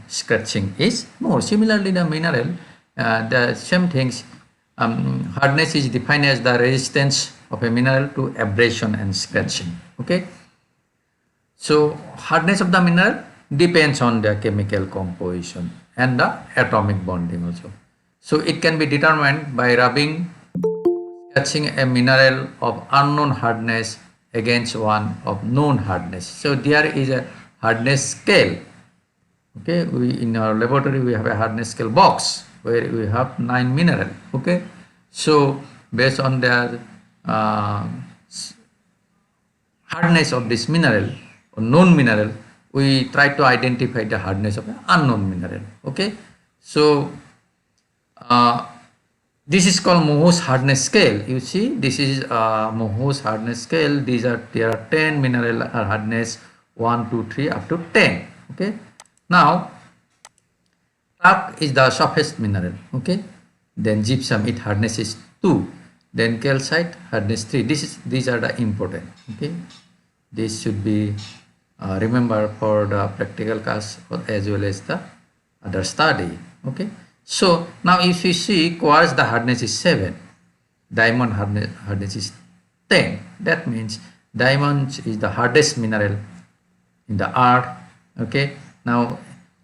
scratching is more. Similarly, the mineral, the same things. Hardness is defined as the resistance of a mineral to abrasion and scratching. Okay. So hardness of the mineral depends on the chemical composition and the atomic bonding also. So it can be determined by rubbing, scratching a mineral of unknown hardness against one of known hardness. So there is a hardness scale. Okay, we in our laboratory we have a hardness scale box where we have 9 mineral. Okay, so based on the hardness of this mineral or known mineral, we try to identify the hardness of an unknown mineral. Okay, so this is called Mohs hardness scale. You see, this is Mohs hardness scale. There are 10 mineral hardness 1, 2, 3 up to 10. Okay, now talc is the softest mineral. Okay, then gypsum, it hardness is 2. Then calcite hardness 3. These are the important. Okay, this should be remember for the practical class as well as the other study. Okay, so now if you see quartz, the hardness is 7, diamond hardness is 10. That means diamond is the hardest mineral in the earth. Okay, now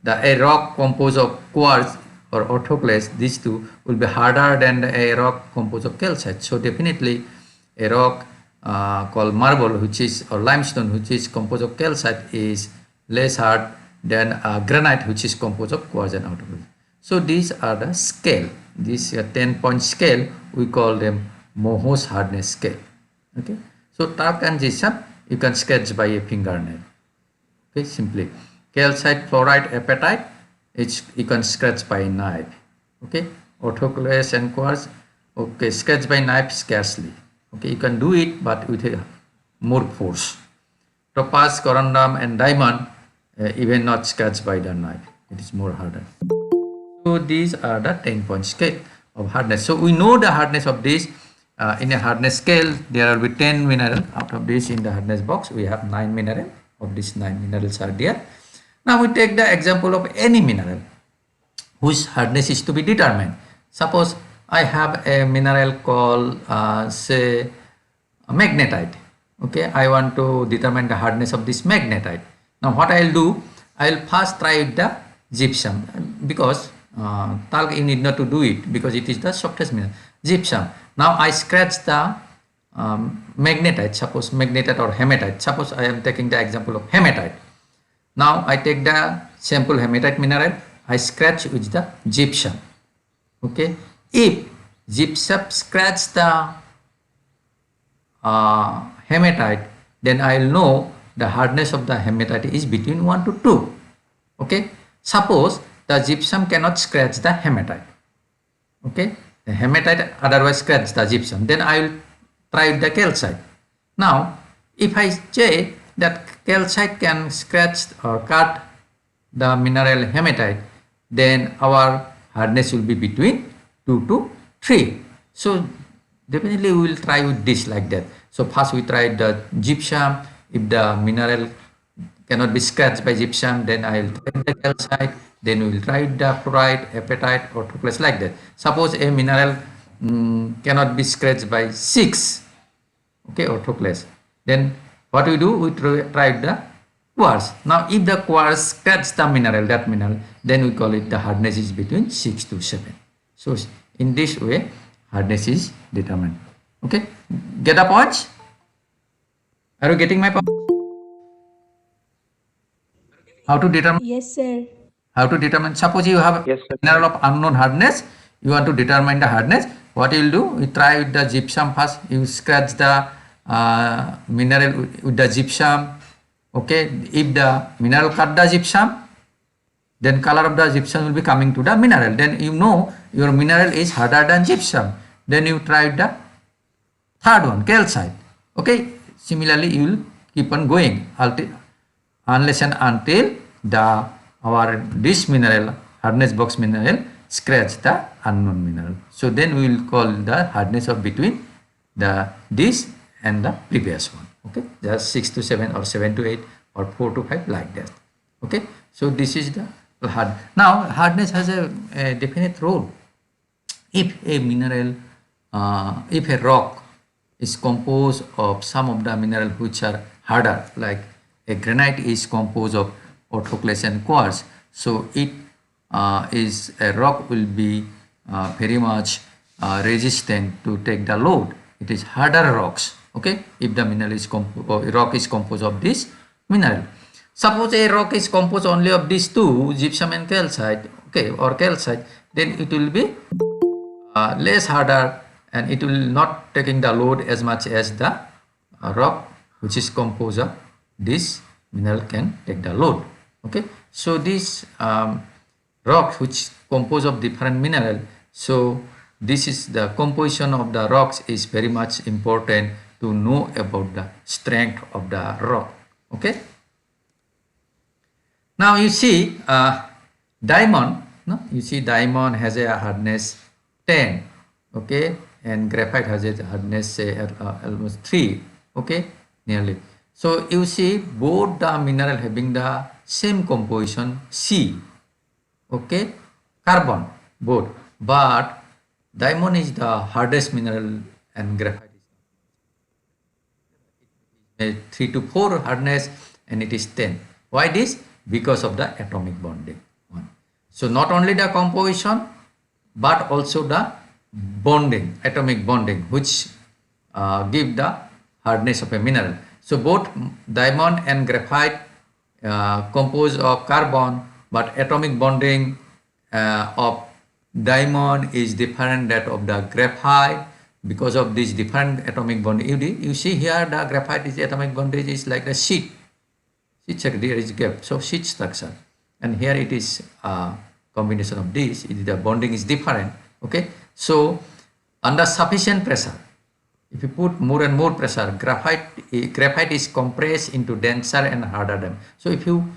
a rock composed of quartz or orthoclase, these two will be harder than a rock composed of calcite. So definitely a rock called marble, which is, or limestone, which is composed of calcite, is less hard than granite, which is composed of quartz and orthoclase. So these are the scale. This 10-point scale, we call them Mohs hardness scale. Okay, so talc and gypsum you can sketch by a fingernail. Okay, simply. Calcite, fluorite, apatite, you can scratch by knife. Okay, orthoclase and quartz, okay, sketch by knife scarcely. Okay, you can do it, but with a more force. Topaz, corundum, and diamond, even not scratched by the knife. It is more harder. So these are the 10-point scale of hardness. So we know the hardness of this. In a hardness scale, there will be 10 mineral. Out of this, in the hardness box, we have 9 mineral. Of these 9 minerals are there. Now we take the example of any mineral whose hardness is to be determined. Suppose I have a mineral called say magnetite. Okay, I want to determine the hardness of this magnetite. Now what I'll do, I'll first try with the gypsum, because talc you need not to do it because it is the softest mineral. Gypsum. Now I scratch the magnetite, suppose magnetite or hematite. Suppose I am taking the example of hematite. Now I take the sample hematite mineral, I scratch with the gypsum. Okay, if gypsum scratch the hematite, then I will know the hardness of the hematite is between 1 to 2. Okay, suppose the gypsum cannot scratch the hematite. Okay, the hematite otherwise scratch the gypsum, then I will try with the calcite. Now if I say that calcite can scratch or cut the mineral hematite, then our hardness will be between 2 to 3. So definitely we will try with this like that. So first we try the gypsum. If the mineral cannot be scratched by gypsum, then I will try the calcite. Then we will try the fluorite, apatite, orthoclase like that. Suppose a mineral cannot be scratched by 6, okay, orthoclase. Then what we do, we try the quartz. Now if the quartz scratch the mineral, that mineral, then we call it the hardness is between 6 to 7. So in this way hardness is determined. Okay, get the point? Are you getting my point? How to determine? Yes, sir. How to determine? Suppose you have Yes, sir. a mineral of unknown hardness, you want to determine the hardness. What you will do, you try with the gypsum first. You scratch the mineral with the gypsum. Okay, if the mineral cut the gypsum, then color of the gypsum will be coming to the mineral. Then you know your mineral is harder than gypsum. Then you try the third one, calcite. Okay, similarly you will keep on going unless and until this mineral, hardness box mineral, scratch the unknown mineral. So then we will call the hardness of between this and the previous one. Okay, just 6 to 7 or 7 to 8 or 4 to 5 like that. Okay, so this is the hard. Now hardness has a definite role. If a mineral, if a rock is composed of some of the mineral which are harder, like a granite is composed of autoclase and quartz, so it is a rock will be very much resistant to take the load. It is harder rocks. Okay, if the mineral is rock is composed of this mineral. Suppose a rock is composed only of these two, gypsum and calcite, okay, or calcite, then it will be less harder and it will not taking the load as much as the rock which is composed of this mineral can take the load. Okay, so this rock which composed of different mineral, so this is the composition of the rocks is very much important to know about the strength of the rock. Okay, now you see diamond, no? You see diamond has a hardness 10, okay, and graphite has a hardness say almost 3, okay, nearly. So you see both the mineral having the same composition C, okay, carbon both, but diamond is the hardest mineral and graphite is a 3 to 4 hardness and it is 10. Why this? Because of the atomic bonding. So not only the composition but also the bonding, atomic bonding, which give the hardness of a mineral. So both diamond and graphite composed of carbon, but atomic bonding of diamond is different that of the graphite. Because of this different atomic bonding, you see here the graphite is atomic bondage is like the sheet. Check, there is gap, so sheet structure, and here it is combination of this, the bonding is different. Okay, so under sufficient pressure, if you put more and more pressure, graphite is compressed into denser and harder diamond. So if you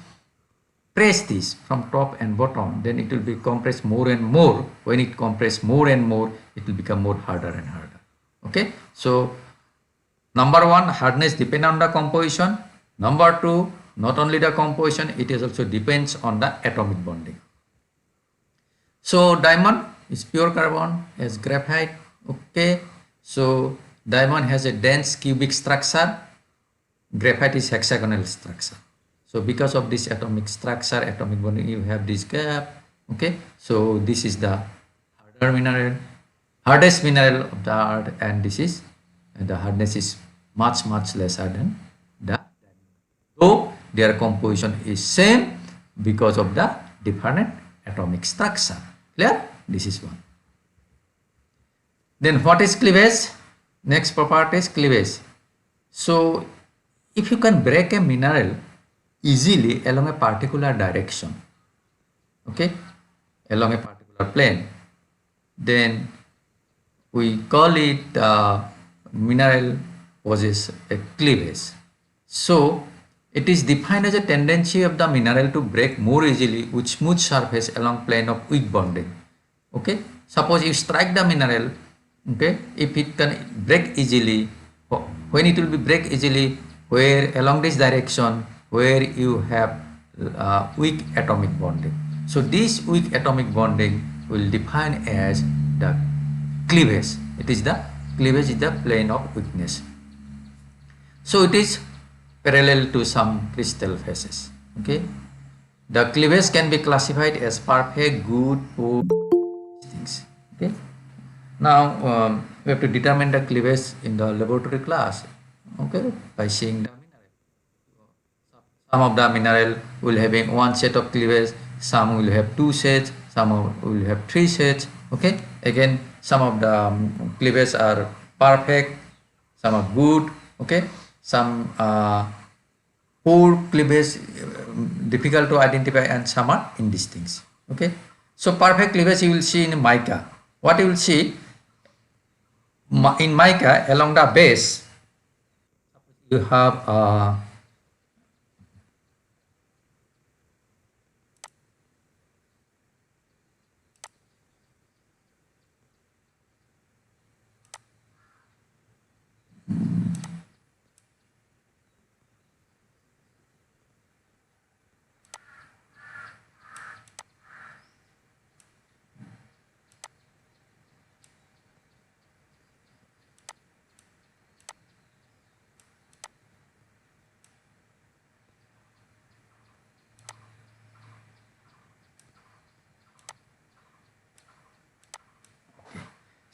press this from top and bottom, then it will be compressed more and more. When it compresses more and more, it will become more harder and harder. Okay, so number one, hardness depends on the composition. Number two, not only the composition, it is also depends on the atomic bonding. So diamond is pure carbon as graphite. Okay, so diamond has a dense cubic structure, graphite is hexagonal structure. So because of this atomic structure, atomic bonding, you have this gap. Okay, so this is the harder mineral, hardest mineral of the earth, and this is the hardness is much lesser than the, though their composition is same because of the different atomic structure. Clear? This is one. Then what is cleavage? Next property is cleavage. So if you can break a mineral easily along a particular direction, okay, along a particular plane, then we call it mineral possesses a cleavage. So it is defined as a tendency of the mineral to break more easily with smooth surface along plane of weak bonding. Okay, suppose you strike the mineral, okay, if it can break easily, when it will be break easily, where along this direction where you have weak atomic bonding. So this weak atomic bonding will define as the cleavage. It is the cleavage is the plane of weakness. So it is parallel to some crystal phases. Okay, the cleavage can be classified as perfect, good, poor things. Okay, now we have to determine the cleavage in the laboratory class. Okay, by seeing the mineral. Some of the mineral will having one set of cleavage, some will have two sets, some will have three sets. Okay, again some of the cleavages are perfect, some are good. Okay, some poor cleavage difficult to identify, and some are indistinct. Okay, so perfect cleavage you will see in mica. What you will see in mica along the base, you have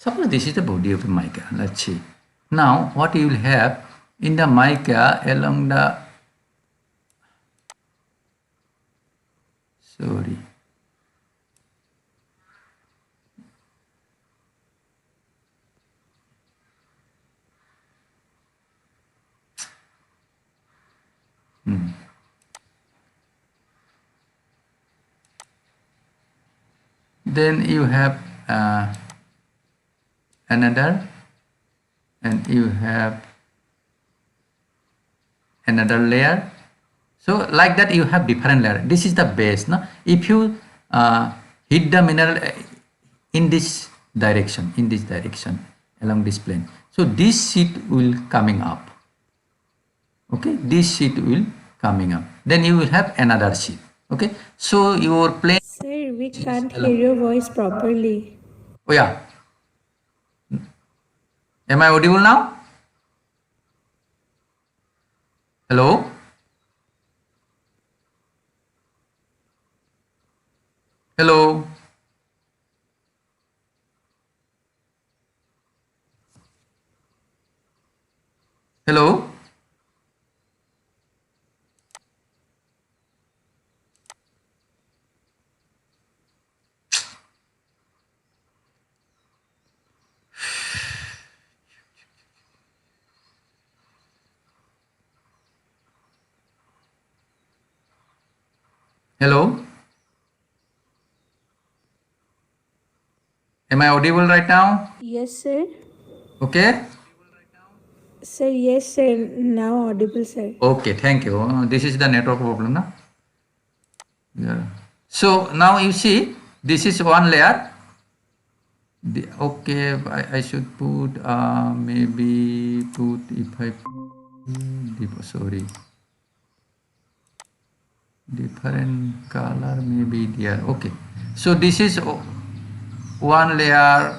Suppose this is the body of the mica. Let's see. Now, what you will have in the mica along the, sorry, then you have another, and you have another layer. So like that you have different layer. This is the base. No? If you hit the mineral in this direction, along this plane, so this sheet will coming up. Okay, this sheet will coming up. Then you will have another sheet. Okay, so your plane. Sir, we can't hear your voice properly. Oh yeah, am I audible now? Hello. Hello. Hello. Hello. Am I audible right now? Yes, sir. Okay. Sir, yes, sir. Now audible, sir. Okay, thank you. This is the network problem, na? Yeah. So now you see, this is one layer. Okay, I should put maybe put if I sorry, different color maybe there. Okay, so this is one layer.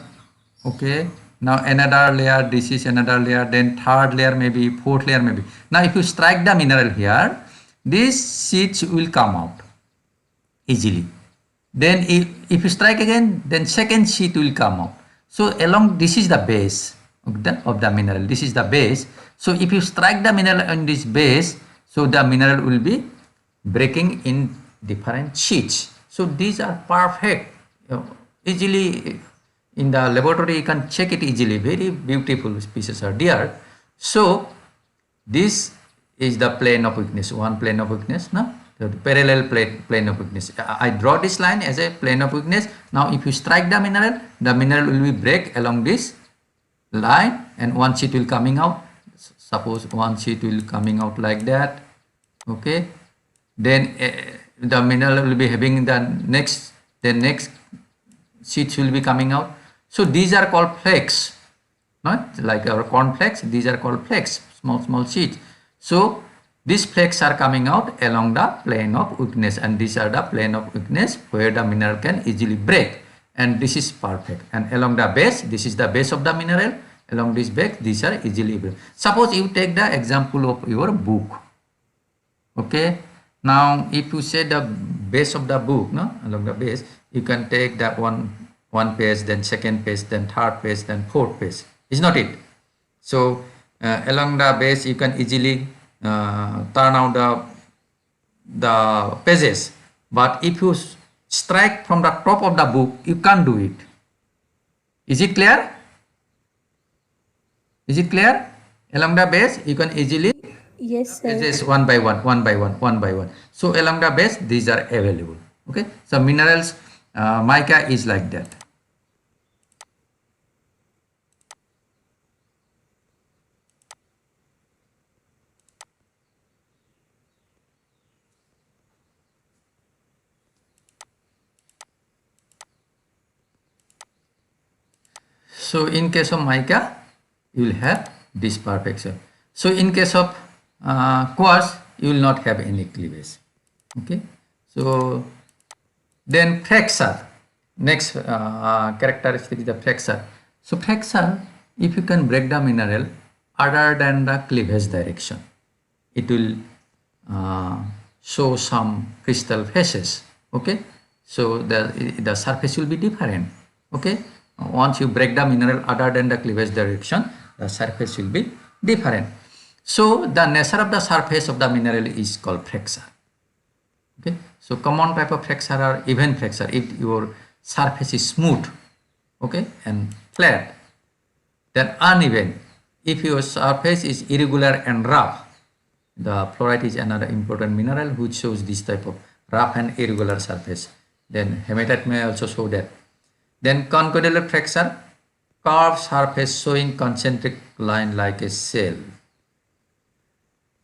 Okay, now another layer. This is another layer. Then third layer maybe, fourth layer maybe. Now if you strike the mineral here, these sheets will come out easily. Then if you strike again, then second sheet will come out. So along this is the base of the mineral. This is the base. So if you strike the mineral on this base, so the mineral will be breaking in different sheets. So these are perfect. Easily in the laboratory you can check it easily. Very beautiful pieces are there. So this is the plane of weakness, one plane of weakness, no? The parallel plane of weakness. I draw this line as a plane of weakness. Now if you strike the mineral will be break along this line and one sheet will coming out. Suppose one sheet will coming out like that. Okay. Then the mineral will be having the next sheets will be coming out. So these are called flakes. Not like our cornflakes, these are called flakes, small sheets. So these flakes are coming out along the plane of weakness, and these are the plane of weakness where the mineral can easily break, and this is perfect. And along the base, this is the base of the mineral. Along this base, these are easily break. Suppose you take the example of your book. Okay, now if you say the base of the book, no, along the base, you can take that one page, then second page, then third page, then fourth page. Is not it? So along the base you can easily turn out the pages, but if you strike from the top of the book, you can't do it. Is it clear? Is it clear? Along the base you can easily Yes, sir. pages one by one. So along the base these are available. Okay, so minerals mica is like that. So in case of mica, you will have this perfection. So in case of quartz, you will not have any cleavage. Okay. So then fracture. Next characteristic is the fracture. So fracture, if you can break the mineral other than the cleavage direction, it will show some crystal faces. Okay. So the surface will be different. Okay. Once you break the mineral other than the cleavage direction, the surface will be different. So the nature of the surface of the mineral is called fracture. Okay, so common type of fracture are even fracture. If your surface is smooth, okay, and flat, then uneven. If your surface is irregular and rough, the fluorite is another important mineral which shows this type of rough and irregular surface. Then hematite may also show that. Then conchoidal fracture, curved surface showing concentric line like a cell.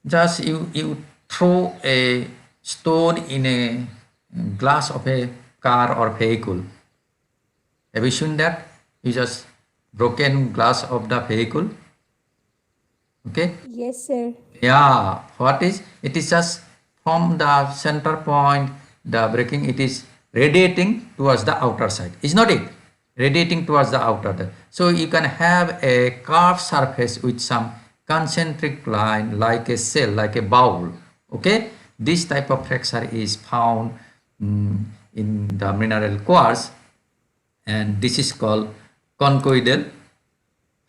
Just you throw a stone in a glass of a car or vehicle. Have you seen that? You just broken glass of the vehicle. Okay. Yes, sir. Yeah. What is it? Is just from the center point, the breaking. It is radiating towards the outer side. Is not it? Radiating towards the outer. So you can have a curved surface with some concentric line like a cell, like a bowl. Okay. This type of fracture is found in the mineral quartz, and this is called conchoidal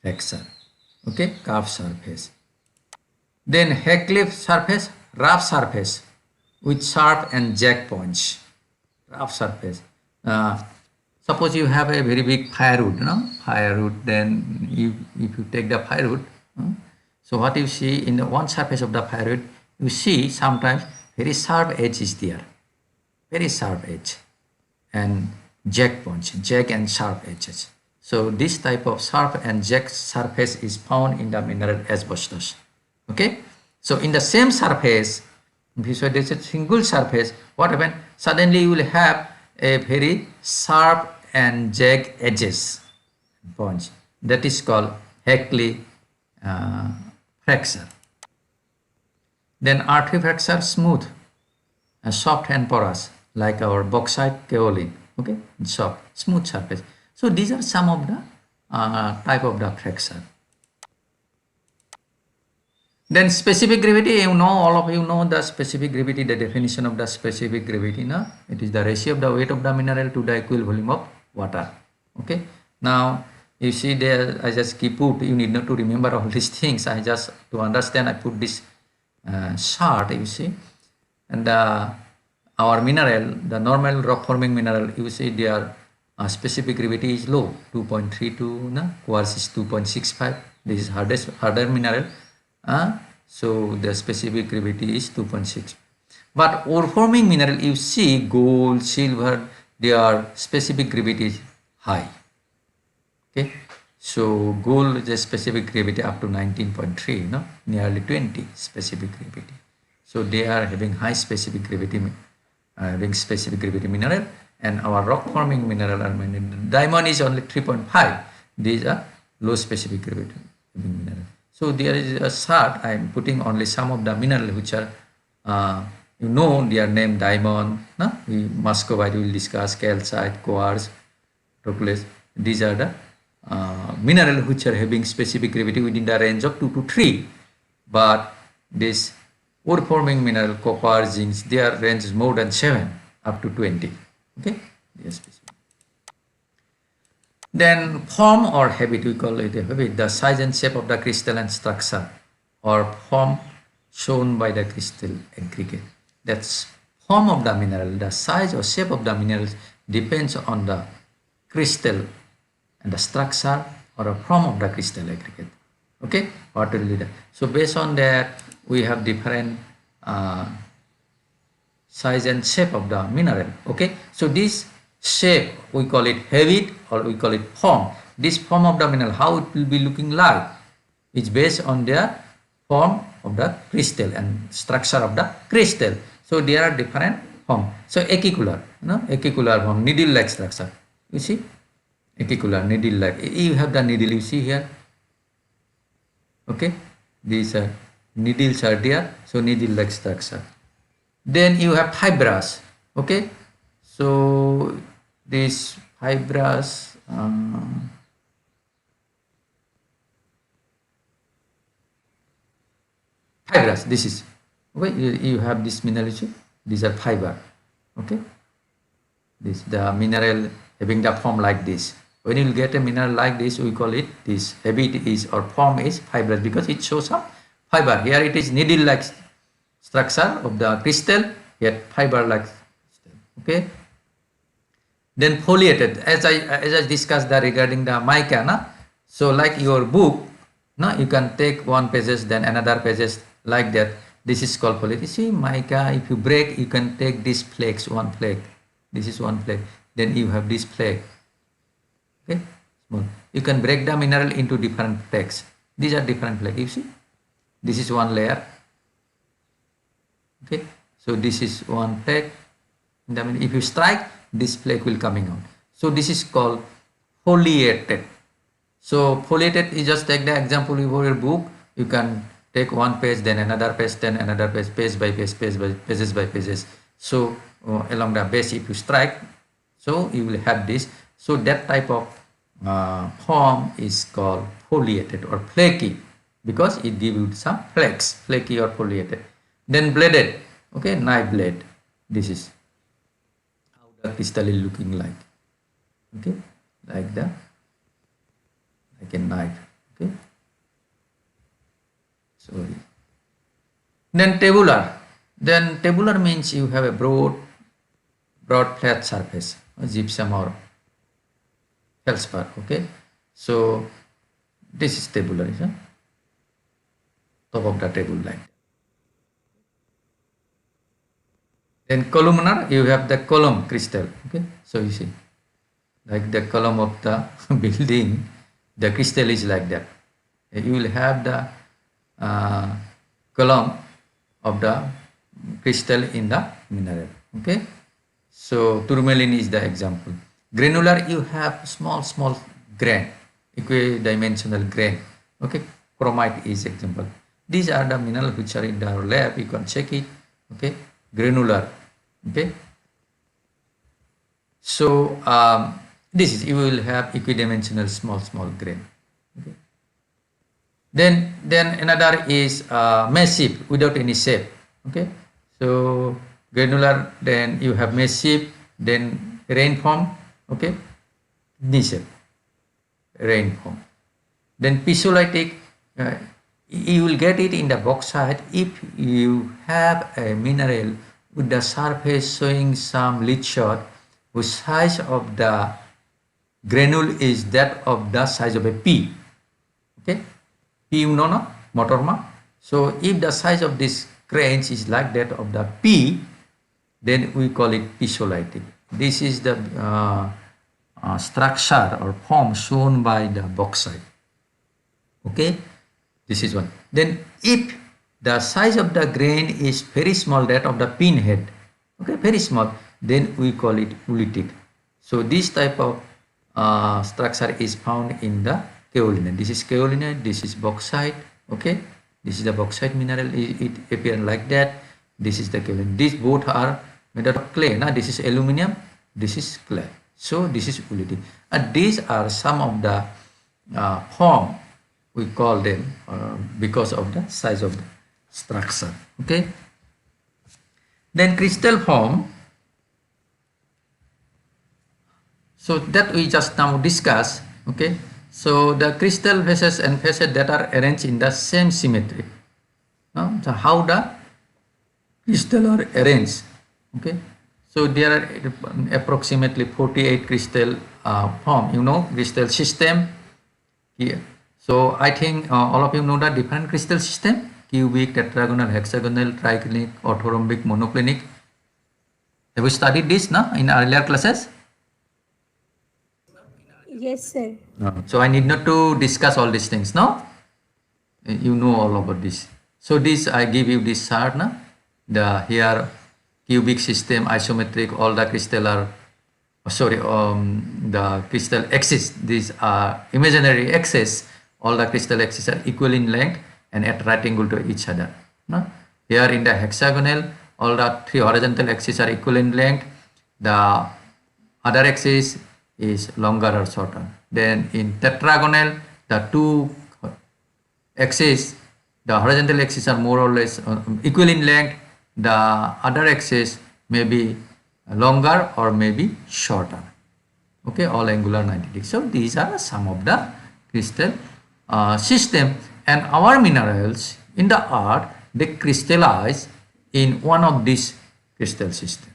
fracture. Okay, curved surface. Then Heathcliff surface, rough surface with sharp and jagged points. Rough surface. Suppose you have a very big firewood, firewood. Then if you take the firewood, so what you see in the one surface of the firewood, you see sometimes very sharp edge is there, very sharp edge, and jagged points, jagged and sharp edges. So this type of sharp and jagged surface is found in the mineral asbestos. Okay, so in the same surface, if there is a single surface, what happens? Suddenly you will have a very sharp and jagged edges points. That is called Heathcliff fracture. Then artery fracture, smooth, soft and porous, like our bauxite kaolin. Okay, soft, smooth surface. So these are some of the type of the fracture. Then specific gravity, all of you know the specific gravity, the definition of the specific gravity. It is the ratio of the weight of the mineral to the equal volume of water. Okay. Now you see there, I just keep put, you need not to remember all these things. I just, to understand, I put this chart, you see. And our mineral, the normal rock forming mineral, you see their specific gravity is low, 2.32, quartz is 2.65. This is harder mineral. So the specific gravity is 2.6. But ore forming mineral, you see gold, silver, their specific gravity is high. Okay, so gold is a specific gravity up to 19.3, nearly 20 specific gravity. So they are having high specific gravity, mineral, and our rock forming mineral are diamond is only 3.5. These are low specific gravity mineral. So there is a chart. I am putting only some of the mineral which are their name diamond. Muscovite we will discuss, calcite, quartz, turquoise. These are the mineral which are having specific gravity within the range of 2 to 3. But this ore forming mineral, copper, zinc, their range is more than 7 up to 20. Okay, yes. Then form or habit, we call it a habit, the size and shape of the crystalline structure or form shown by the crystal aggregate. That's form of the mineral. The size or shape of the minerals depends on the crystal and the structure or a form of the crystal aggregate. Okay, what will be that? So based on that, we have different size and shape of the mineral. Okay, so this shape we call it habit or we call it form. This form of the mineral, how it will be looking like, is based on the form of the crystal and structure of the crystal. So there are different form. So acicular, acicular form, needle-like structure. You see, acicular, needle-like. You have the needle. You see here. Okay, these are needles are there. So needle-like structure. Then you have fibrous. Okay, so this fibrous this is okay. You have this mineral. These are fiber. Okay, this the mineral having the form like this. When you get a mineral like this, we call it this habit is or form is fibrous because it shows some fiber. Here it is needle-like structure of the crystal, yet fiber-like. Okay. Then foliated, as I discussed that regarding the mica, na? So like your book, no, you can take one pages, then another pages like that. This is called foliated. See, mica, if you break, you can take this flakes, one flake. This is one flake. Then you have this flake. Okay, small. You can break the mineral into different flakes. These are different flakes. You see, this is one layer. Okay, so this is one flake. If you strike, this flake will coming out. So this is called foliated. So foliated is just take the example of your book. You can take one page, then another page, then another page, page by page, page by pages by pages. So along the base, if you strike, so you will have this. So that type of form is called foliated or flaky because it gives you some flakes, flaky or foliated. Then bladed, okay, knife blade. This is how the crystal is looking like. Okay, like a knife. Okay, sorry. Then tabular. Then tabular means you have a broad flat surface, gypsum or feldspar. Okay, so this is tabular, is top of the table like. Then columnar, you have the column crystal. Okay, so you see, like the column of the building, the crystal is like that. You will have the column of the crystal in the mineral. Okay, so tourmaline is the example. Granular, you have small grain, equidimensional grain. Okay, chromite is example. These are the minerals which are in our lab. You can check it. Okay, granular. Okay, so this is, you will have equidimensional small grain. Okay. Then another is massive without any shape. Okay, so granular, then you have massive, then rain form. Okay, this rain form. Then pisolitic, you will get it in the bauxite if you have a mineral with the surface showing some lead shot whose size of the granule is that of the size of a pea. Okay, pea you know, no? Motorma. So if the size of this grains is like that of the pea, then we call it pisolitic. This is the structure or form shown by the bauxite. Okay, this is one. Then if the size of the grain is very small, that of the pinhead, okay, very small, then we call it ulitic. So this type of structure is found in the kaolin. This is kaolin, this is bauxite. Okay, this is the bauxite mineral. It appears like that. This is the kaolin. These both are made out of clay. Now this is aluminum, this is clay. So this is ulitic. And these are some of the form we call them because of the size of the structure. Okay, then crystal form, so that we just now discussed. Okay, so the crystal faces and facets that are arranged in the same symmetry. So how the crystal are arranged. Okay, so there are approximately 48 crystal form, crystal system here. So I think all of you know the different crystal system: cubic, tetragonal, hexagonal, triclinic, orthorhombic, monoclinic. Have we studied this now in earlier classes? Yes, sir. So I need not to discuss all these things now. You know all about this. So this I give you this chart now. The here cubic system, isometric, all the crystal are the crystal axis. These are imaginary axis. All the crystal axes are equal in length and at right angle to each other. No? Here in the hexagonal, all the three horizontal axes are equal in length. The other axis is longer or shorter. Then in tetragonal, the two axes, the horizontal axis are more or less equal in length. The other axis may be longer or maybe shorter. Okay, all angular 90 degrees. So these are some of the crystal system, and our minerals in the earth, they crystallize in one of these crystal system.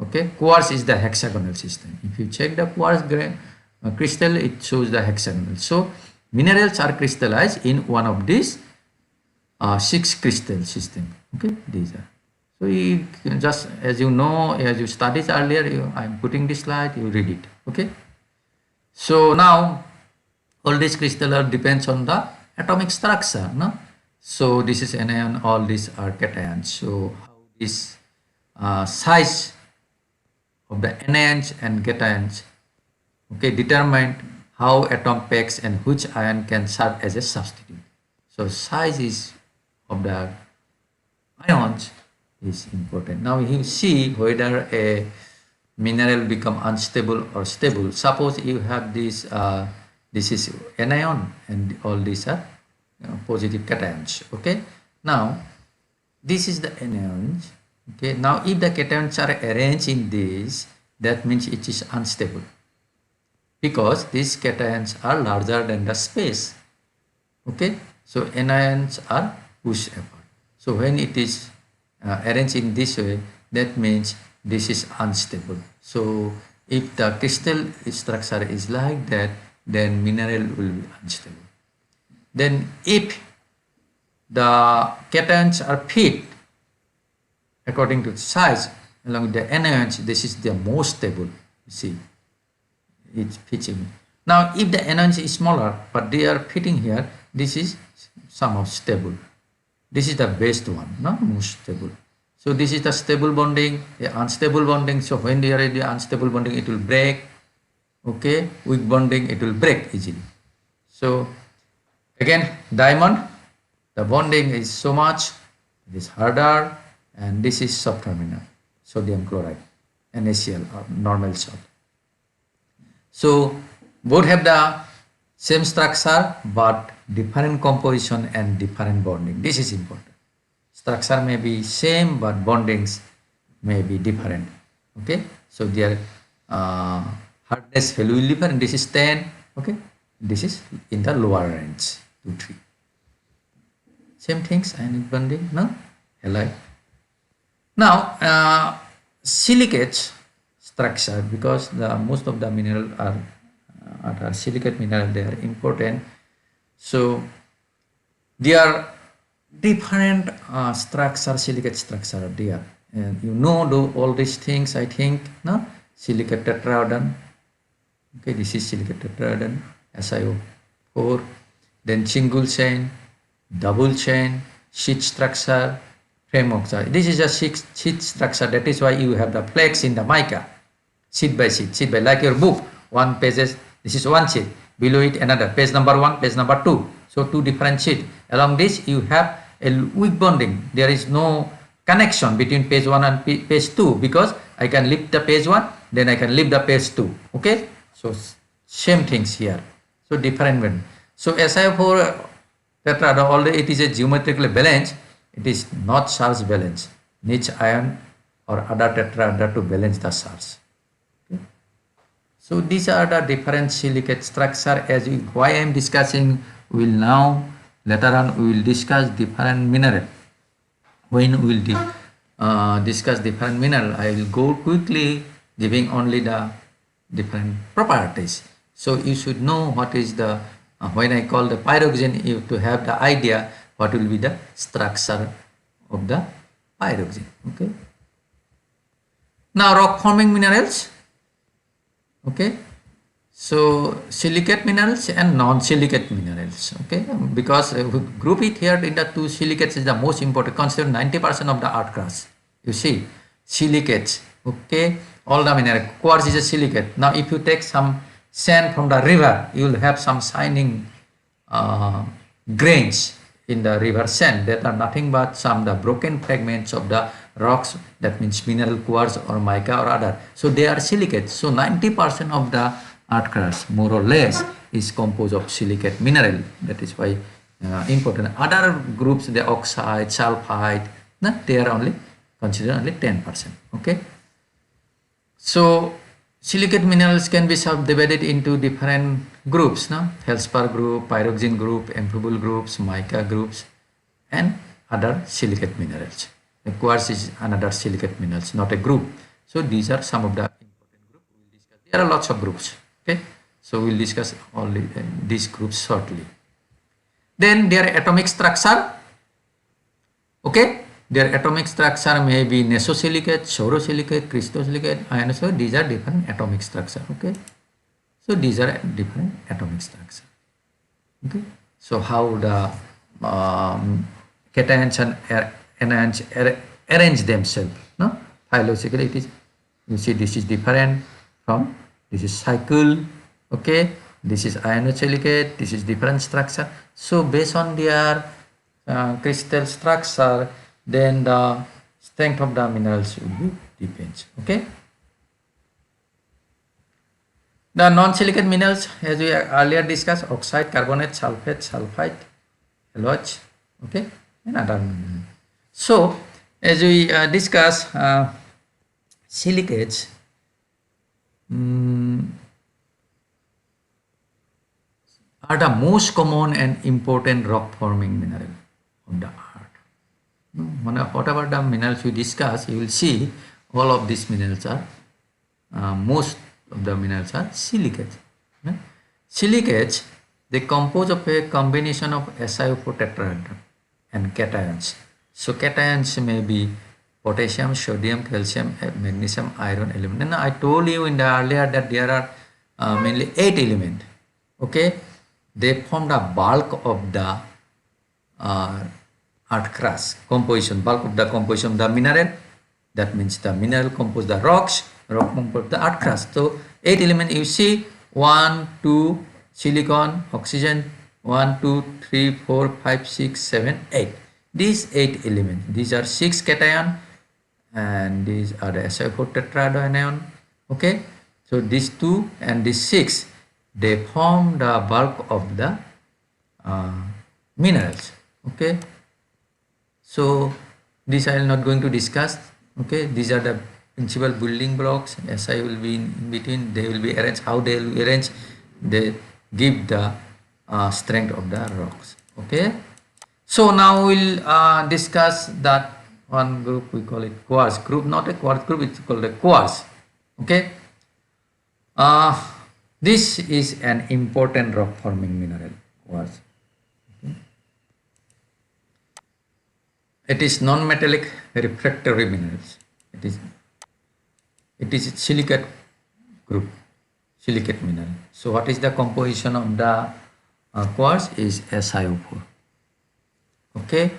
Okay, quartz is the hexagonal system. If you check the quartz crystal, it shows the hexagonal. So minerals are crystallized in one of these 6 crystal system. Okay, these are. So you can just, as you know, as you studied earlier, I am putting this slide, you read it. Okay. So now all these crystal are depends on the atomic structure. No? So this is anion, all these are cations. So how this size of the anions and cations, okay, determined how atom packs and which ion can serve as a substitute. So size is of the ions is important. Now you see whether a mineral become unstable or stable. Suppose you have this this is anion and all these are positive cations. Okay, now this is the anions. Okay, now if the cations are arranged in this, that means it is unstable, because these cations are larger than the space. Okay, so anions are pushed apart. So when it is arranged in this way, that means this is unstable. So if the crystal structure is like that, then mineral will be unstable. Then if the cations are fit according to size along with the anions, this is the most stable. You see, it's fitting. Now if the anions is smaller but they are fitting here, this is somehow stable. This is the best one, not most stable. So this is the stable bonding, the unstable bonding. So when they are in the unstable bonding, it will break. Okay, weak bonding, it will break easily. So again, diamond, the bonding is so much, it is harder, and this is soft mineral, sodium chloride, NaCl or normal salt. So both have the same structure but different composition and different bonding. This is important. Structure may be same but bondings may be different. Okay, so their hardness value will different. This is 10. Okay, this is in the lower range, 2, 3. Same things, ionic bonding. No, halide. Now silicates structure, because the most of the mineral are silicate mineral, they are important. So they are different structure, silicate structure there, and you know all these things, I think. No, silicate tetrahedron. Okay, this is silicate tetrahedron, SiO4. Then single chain, double chain, sheet structure, frame oxide. This is a sheet structure. That is why you have the flex in the mica, sheet by sheet, sheet by, like your book, one pages. This is one sheet. Below it another, page number 1, page number 2. So 2 different sheets. Along this you have a weak bonding. There is no connection between page 1 and page 2, because I can lift the page 1, then I can lift the page 2. Okay, so same things here. So different one. So SiO4 tetrahedron, although it is a geometrically balanced, it is not charge balance. Needs ion or other tetrahedron to balance the charge. Okay. So these are the different silicate structure. As why I am discussing, we will now later on we will discuss different mineral. When we will discuss different mineral, I will go quickly giving only the different properties. So you should know what is the when I call the pyroxene, you have to have the idea what will be the structure of the pyroxene. Okay. Now rock forming minerals. Okay, so silicate minerals and non-silicate minerals. Okay, because we group it here in the 2 silicates is the most important. Consider 90% of the earth crust. You see, silicates. Okay, all the mineral. Quartz is a silicate. Now if you take some sand from the river, you will have some shining grains in the river sand that are nothing but some the broken fragments of the rocks, that means mineral quartz or mica or other. So they are silicates. So 90% of the earth crust more or less is composed of silicate mineral. That is why important. Other groups, the oxide, sulfide, they are only considered only 10%. Okay. So silicate minerals can be subdivided into different groups, no? Feldspar group, pyroxene group, amphibole groups, mica groups, and other silicate minerals. The quartz is another silicate minerals, not a group. So these are some of the important groups we will discuss. There are lots of groups. Okay, so we'll discuss only these groups shortly. Then their atomic structure. Okay, their atomic structure may be nesosilicate, saurosilicate, crystosilicate, ionosilic. These are different atomic structure. Okay, so these are different atomic structure. Okay, so how the cations and anions arrange themselves. No, phylogenetically it is. You see, this is different from this is cycle. Okay, this is ionosilicate. This is different structure. So based on their crystal structure, then the strength of the minerals will be depends. Okay. The non-silicate minerals, as we earlier discussed, oxide, carbonate, sulfate, sulfite, alloys, okay, and other minerals. So, as we discuss, silicates are the most common and important rock-forming mineral of the earth. Whatever the minerals we discuss, you will see all of these minerals are most of the minerals are silicates. Right? Silicates, they compose of a combination of SiO4 tetrahedron and cations. So cations may be potassium, sodium, calcium, magnesium, iron, aluminum. And I told you in the earlier that there are mainly 8 elements. Okay, they form the bulk of the earth crust composition, bulk of the composition of the mineral. That means the mineral compose the rocks, rock compose the earth crust. So 8 elements you see, 1, 2, silicon, oxygen, 1, 2, 3, 4, 5, 6, 7, 8. These 8 elements, these are 6 cation and these are the SiO4 tetrahedron. Okay, so these 2 and these 6, they form the bulk of the minerals. Okay, so this I am not going to discuss. Okay, these are the principal building blocks. Si will be in between. They will be arranged. How they will be arranged, they give the strength of the rocks. Okay, so now we'll discuss that one group. We call it quartz group, not a quartz group. It's called a quartz. Okay, this is an important rock forming mineral, quartz. Okay. It is non-metallic refractory minerals. It is silicate group, silicate mineral. So what is the composition of the quartz is SiO4. Okay,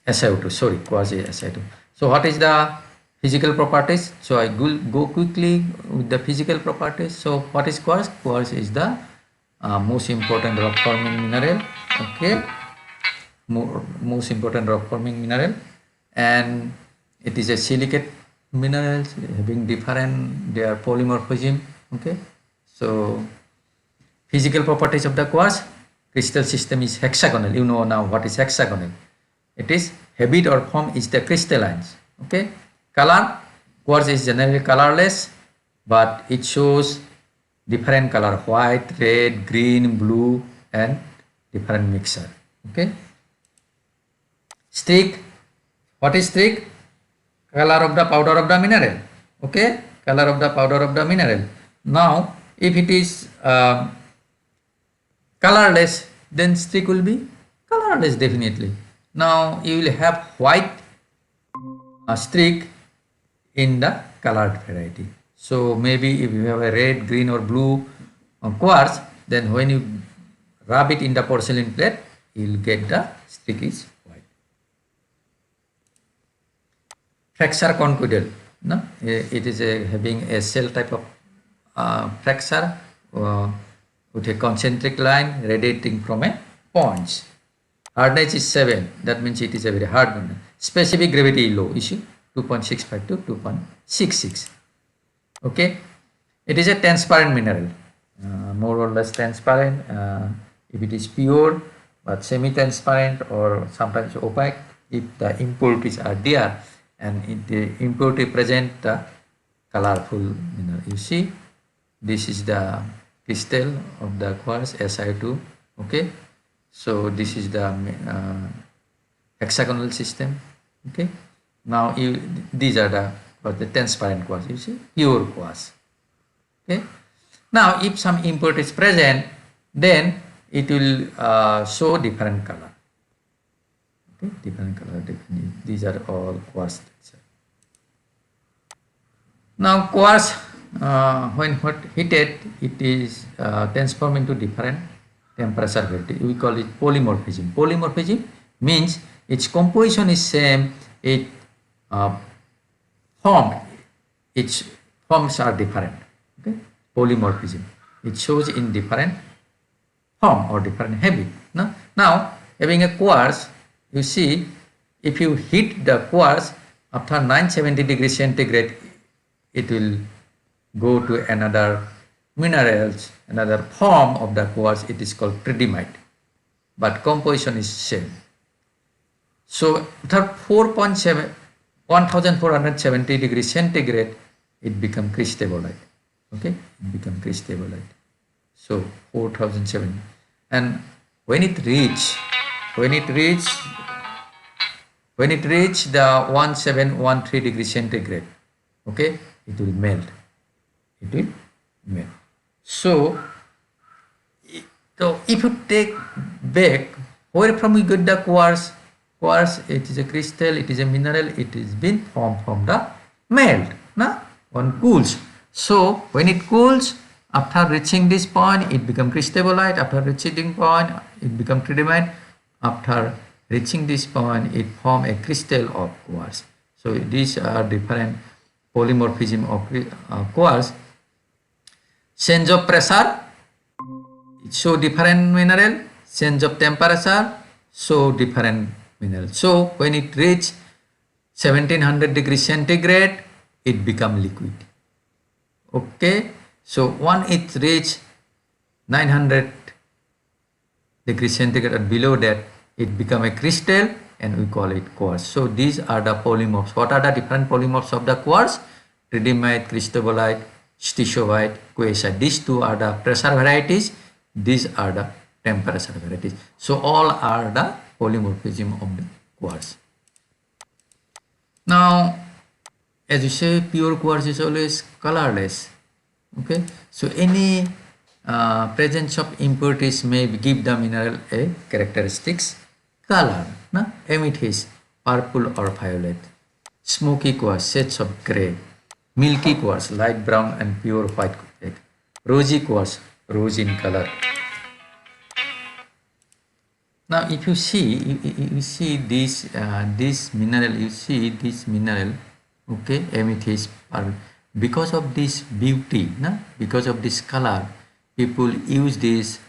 SiO2. Sorry, quartz is SiO2. So what is the physical properties? So I go quickly with the physical properties. So what is quartz? Quartz is the most important rock forming mineral. Okay, most important rock forming mineral, and it is a silicate minerals having different their polymorphism. Okay, so physical properties of the quartz: crystal system is hexagonal. You know now what is hexagonal. It is habit or form is the crystallines. Okay, color: quartz is generally colorless, but it shows different color: white, red, green, blue, and different mixture. Okay. Streak. What is streak? Color of the powder of the mineral. Okay, color of the powder of the mineral. Now, if it is colorless, then streak will be colorless definitely. Now, you will have white streak in the colored variety. So, maybe if you have a red, green or blue quartz, then when you rub it in the porcelain plate, you will get the streak is white. Fracture conchoidal. No? It is having a cell type of fracture with a concentric line radiating from a point. Hardness is 7. That means it is a very hard mineral. Specific gravity low. Issue 2.65 to 2.66. Okay. It is a transparent mineral. More or less transparent. If it is pure but semi-transparent or sometimes opaque, if the impurities are there and if the impurity present, the colorful mineral. You see, this is the crystal of the quartz Si2. Okay, so this is the hexagonal system. Okay, now these are the transparent quartz. You see, pure quartz. Okay, now if some impurity is present, then it will show different color. Okay, different color. These are all quartz. Now quartz, when heated, it is transformed into different temperature variety. We call it polymorphism. Polymorphism means its composition is same, it form, its forms are different. Okay, polymorphism. It shows in different form or different habit. No? Now, having a quartz, you see, if you heat the quartz after 970 degrees centigrade, it will go to another minerals, another form of the quartz. It is called tridymite, but composition is same. So after 4.7 1470 degrees centigrade, it become cristabolite. Okay, it become cristabolite. So 4007, and when it reach the 1713 degrees centigrade, okay, it will melt. It will melt. So if you take back where from we get the quartz, it is a crystal, it is a mineral, it is been formed from the melt, na? When cools. So when it cools, after reaching this point, it become cristabolite. After reaching point, it become tridymite. After reaching this point, it form a crystal of quartz. So these are different polymorphism of quartz. Change of pressure, it show different mineral. Change of temperature, show different mineral. So when it reach 1700 degrees centigrade, it become liquid. Okay, so when it reach 900 degrees centigrade or below that, it become a crystal and we call it quartz. So these are the polymorphs. What are the different polymorphs of the quartz? Tridymite, cristabolite, stishovite, coesite. These two are the pressure varieties. These are the temperature varieties. So all are the polymorphism of the quartz. Now, as you say, pure quartz is always colorless. Okay, so any presence of impurities may give the mineral a characteristics color. Na? Amethyst, purple or violet. Smoky quartz, shades of gray. Milky quartz, light brown and pure white. Rosy quartz, rose in color. Now, if you see, you see this mineral, you see this mineral, okay, amethyst, because of this beauty, na? Because of this color, people use this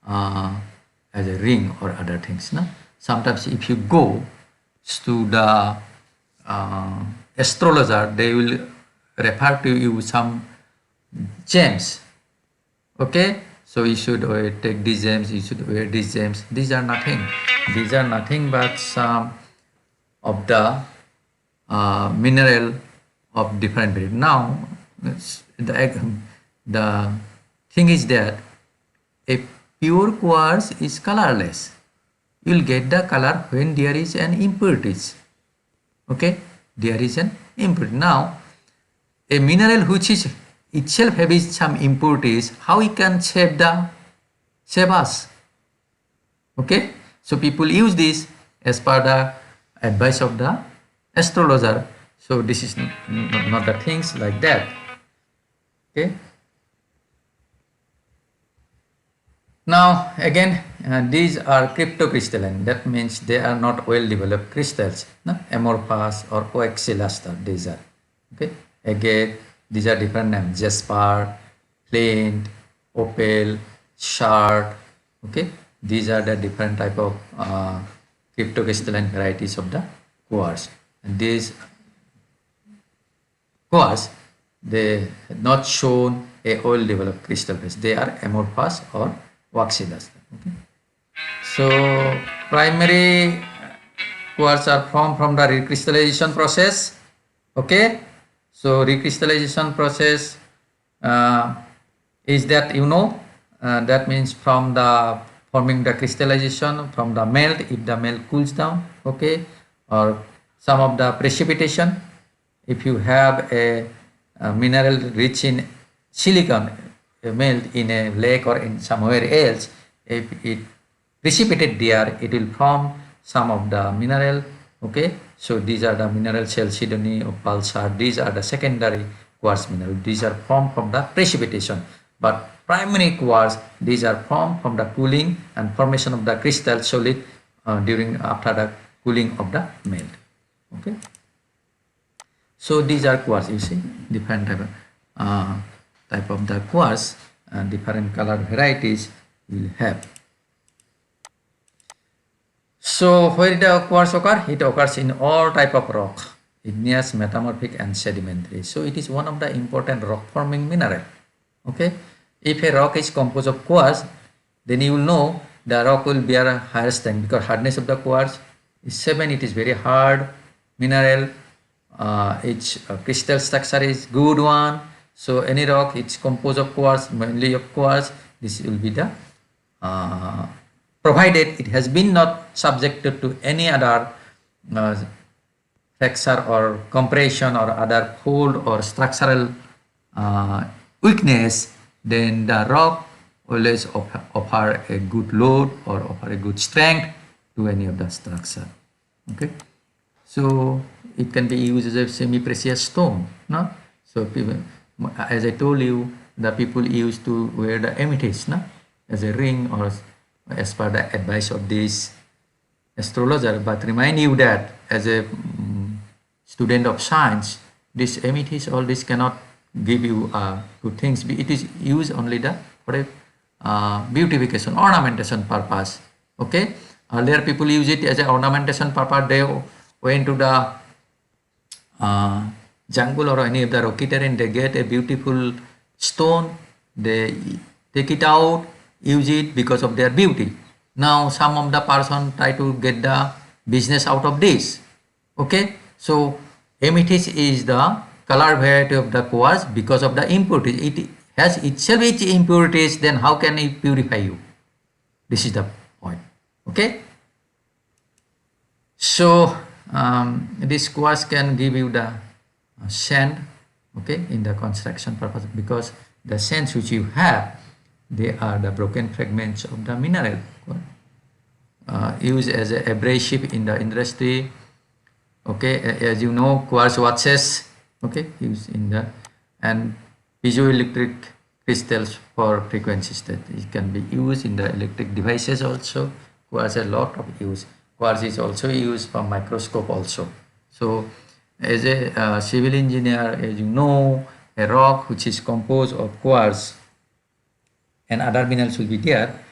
as a ring or other things. Na? Sometimes if you go to the astrologer, they will refer to you some gems. Okay, so you should take these gems, you should wear these gems. These are nothing. These are nothing but some of the mineral of different breed. Now, the thing is that a pure quartz is colorless. You will get the color when there is an impurities. Okay, there is an impurity. Now, a mineral which is itself having some impurities, how we can save us? Okay, so people use this as per the advice of the astrologer. So this is not the things like that. Okay. Now again, these are cryptocrystalline. That means they are not well developed crystals, no? Amorphous or coaxialuster. These are okay. Again, these are different names: jasper, flint, opal, shard. Okay, these are the different type of cryptocrystalline varieties of the quartz. And these quartz, they have not shown a oil developed crystal base. They are amorphous or waxyless. Okay. So primary quartz are formed from the recrystallization process. Okay. So recrystallization process is that, that means from the forming the crystallization from the melt, if the melt cools down, okay, or some of the precipitation. If you have a mineral rich in silicon melt in a lake or in somewhere else, if it precipitate there, it will form some of the mineral. Okay, so these are the mineral chalcedony or pulsar. These are the secondary quartz mineral. These are formed from the precipitation. But primary quartz, these are formed from the cooling and formation of the crystal solid during after the cooling of the melt. Okay. So these are quartz. You see different type of the quartz and different color varieties will have. So where the quartz occur? It occurs in all type of rock, igneous, metamorphic, and sedimentary. So it is one of the important rock forming mineral. Okay, if a rock is composed of quartz, then you will know the rock will bear a higher strength because hardness of the quartz is 7. It is very hard mineral. Its crystal structure is good one. So any rock, it's composed of quartz, mainly of quartz. This will be the provided it has been not subjected to any other fracture or compression or other fold or structural weakness, then the rock always offer a good load or offer a good strength to any of the structure. Okay, so it can be used as a semi-precious stone. No, so people, as I told you, the people used to wear the amethyst, no, as a ring or as per the advice of this astrologer. But remind you that as a student of science, this amethyst, all this cannot give you good things. It is used only for a beautification, ornamentation purpose. Okay, earlier people use it as an ornamentation purpose. They went to the jungle or any of the rocky terrain, they get a beautiful stone, they take it out, use it because of their beauty. Now some of the person try to get the business out of this. Okay, so amethyst is the color variety of the quartz because of the impurities. It has itself its impurities, then how can it purify you? This is the point. Okay, so this quartz can give you the sand, okay, in the construction purpose, because the sands which you have, they are the broken fragments of the mineral used as a abrasive in the industry. Okay, as you know, quartz watches, okay, used in the, and piezoelectric crystals for frequencies that it can be used in the electric devices also. Quartz a lot of use. Quartz is also used for microscope also. So as a civil engineer, as you know, a rock which is composed of quartz and other minerals will be there.